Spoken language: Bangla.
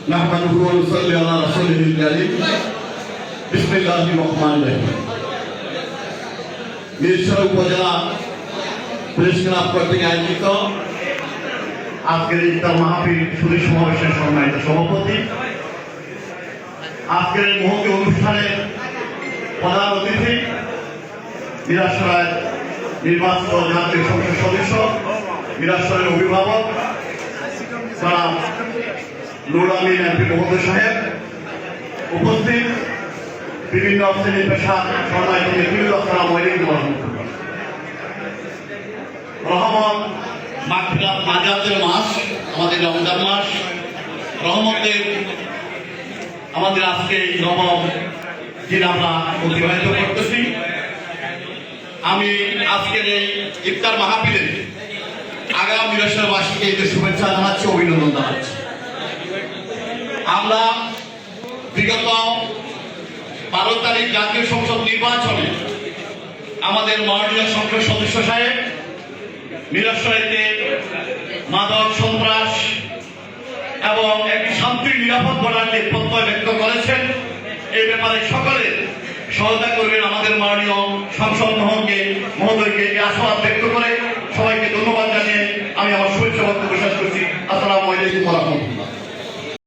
نحمده ونصلي على رسوله الكريم بسم الله الرحمن الرحيم মিরসরাই উপজেলা প্রেস ক্লাব কর্তৃক আয়োজিত আজকের ইফতার মাহফিল সুধী সমাবেশের সম্মানিত সভাপতি, আজকের এই মহতী অনুষ্ঠানের প্রধান অতিথি মিরসরাই নির্বাচিত জাতীয় সংসদ সদস্য, মিরসরাইয়ের অভিভাবক জনাব নুর আমিন এমপি মহোদয় সাহেব, উপস্থিত বিভিন্ন শ্রেণী পেশার সম্মানিত নেতৃবৃন্দ, আসসালামু আলাইকুম ওয়া রাহমাতুল্লাহ। রহমত মাগফিরাত নাজাতের মাস, আমাদের রমজান মাস, রহমতের আমাদের আজকে এই নবম দিন আমরা অতিবাহিত করতেছি। আমি আজকের এই ইফতার মাহফিলে আগাম মিরসরাইবাসীকে ঈদের শুভেচ্ছা জানাচ্ছি, অভিনন্দন জানাচ্ছি। আমরা বিগত 12 তারিখ জাতীয় সংসদ নির্বাচনে আমাদের মাননীয় সংসদ সদস্য সাহেব মিরসরাইতে মাদক সন্ত্রাস এবং একটি শান্তি নিরাপদ গড়ার যে প্রত্যয় ব্যক্ত করেছেন, এই ব্যাপারে সকলে সহায়তা করবেন। আমাদের মাননীয় সংসদ মহোদয়কে আশাবাদ ব্যক্ত করে সবাইকে ধন্যবাদ জানিয়ে আমি আমার শুভেচ্ছা বক্তব্য শেষ করছি। আসসালামু আলাইকুম ওয়া রাহমাতুল্লাহ।